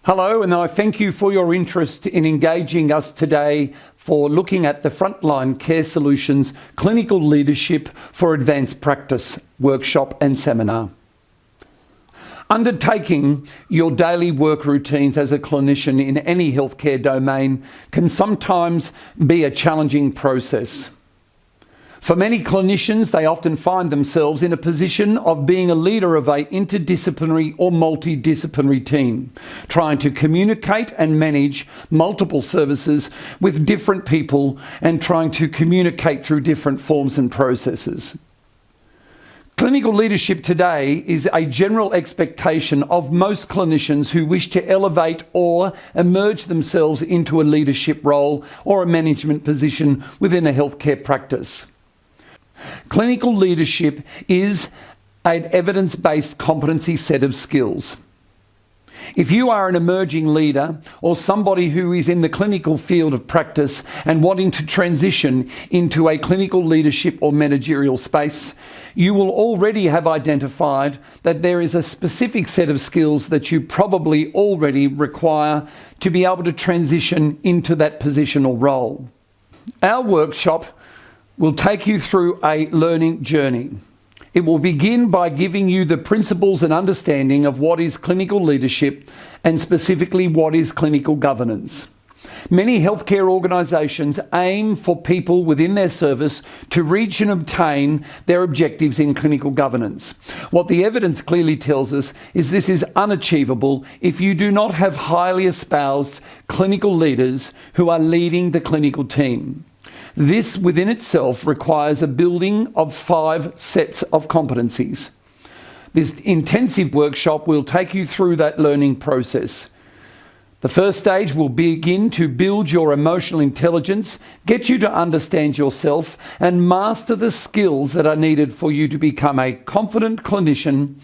Hello, and I thank you for your interest in engaging us today for looking at the Frontline Care Solutions Clinical Leadership for Advanced Practice workshop and seminar. Undertaking your daily work routines as a clinician in any healthcare domain can sometimes be a challenging process. For many clinicians, they often find themselves in a position of being a leader of an interdisciplinary or multidisciplinary team, trying to communicate and manage multiple services with different people and trying to communicate through different forms and processes. Clinical leadership today is a general expectation of most clinicians who wish to elevate or emerge themselves into a leadership role or a management position within a healthcare practice. Clinical leadership is an evidence-based competency set of skills. If you are an emerging leader or somebody who is in the clinical field of practice and wanting to transition into a clinical leadership or managerial space, you will already have identified that there is a specific set of skills that you probably already require to be able to transition into that positional role. Our workshop will take you through a learning journey. It will begin by giving you the principles and understanding of what is clinical leadership and specifically what is clinical governance. Many healthcare organisations aim for people within their service to reach and obtain their objectives in clinical governance. What the evidence clearly tells us is this is unachievable if you do not have highly espoused clinical leaders who are leading the clinical team. This within itself requires a building of 5 sets of competencies. This intensive workshop will take you through that learning process. The first stage will begin to build your emotional intelligence, get you to understand yourself, and master the skills that are needed for you to become a confident clinician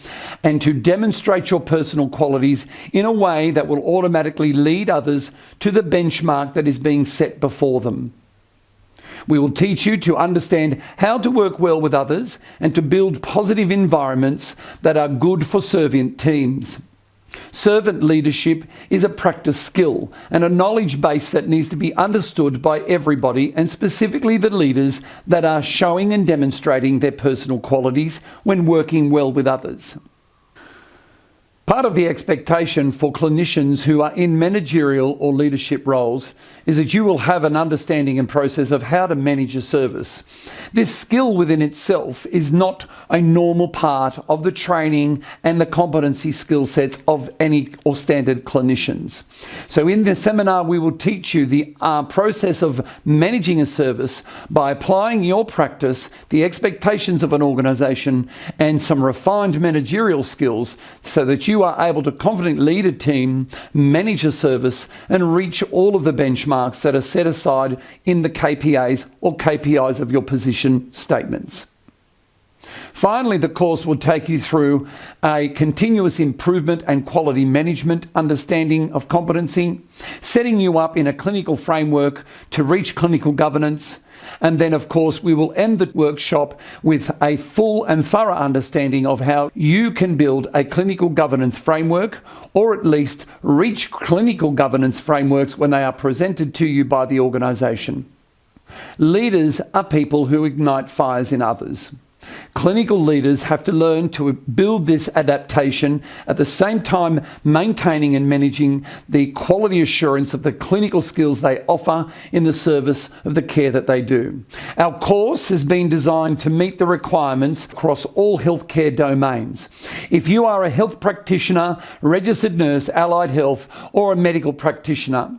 and to demonstrate your personal qualities in a way that will automatically lead others to the benchmark that is being set before them. We will teach you to understand how to work well with others and to build positive environments that are good for servant teams. Servant leadership is a practice skill and a knowledge base that needs to be understood by everybody, and specifically the leaders that are showing and demonstrating their personal qualities when working well with others. Part of the expectation for clinicians who are in managerial or leadership roles is that you will have an understanding and process of how to manage a service. This skill within itself is not a normal part of the training and the competency skill sets of any or standard clinicians. So in this seminar, we will teach you the process of managing a service by applying your practice, the expectations of an organisation, and some refined managerial skills so that you are able to confidently lead a team, manage a service, and reach all of the benchmarks that are set aside in the KPAs or KPIs of your position statements. Finally, the course will take you through a continuous improvement and quality management understanding of competency, setting you up in a clinical framework to reach clinical governance. And then, of course, we will end the workshop with a full and thorough understanding of how you can build a clinical governance framework, or at least reach clinical governance frameworks when they are presented to you by the organisation. Leaders are people who ignite fires in others. Clinical leaders have to learn to build this adaptation at the same time maintaining and managing the quality assurance of the clinical skills they offer in the service of the care that they do. Our course has been designed to meet the requirements across all healthcare domains. If you are a health practitioner, registered nurse, allied health, or a medical practitioner,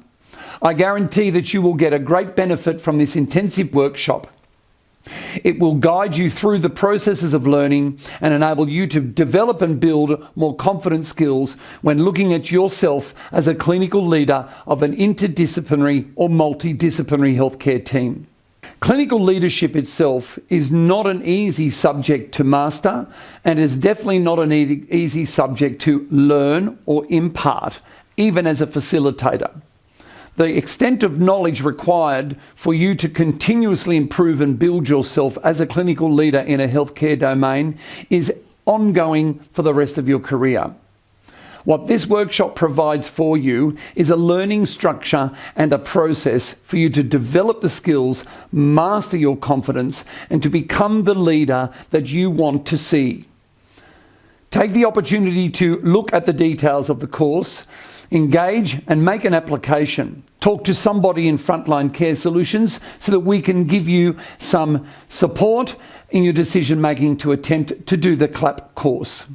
I guarantee that you will get a great benefit from this intensive workshop. It will guide you through the processes of learning and enable you to develop and build more confident skills when looking at yourself as a clinical leader of an interdisciplinary or multidisciplinary healthcare team. Clinical leadership itself is not an easy subject to master, and is definitely not an easy subject to learn or impart, even as a facilitator. The extent of knowledge required for you to continuously improve and build yourself as a clinical leader in a healthcare domain is ongoing for the rest of your career. What this workshop provides for you is a learning structure and a process for you to develop the skills, master your confidence, and to become the leader that you want to see. Take the opportunity to look at the details of the course, engage and make an application. Talk to somebody in Frontline Care Solutions so that we can give you some support in your decision making to attempt to do the CLAP course.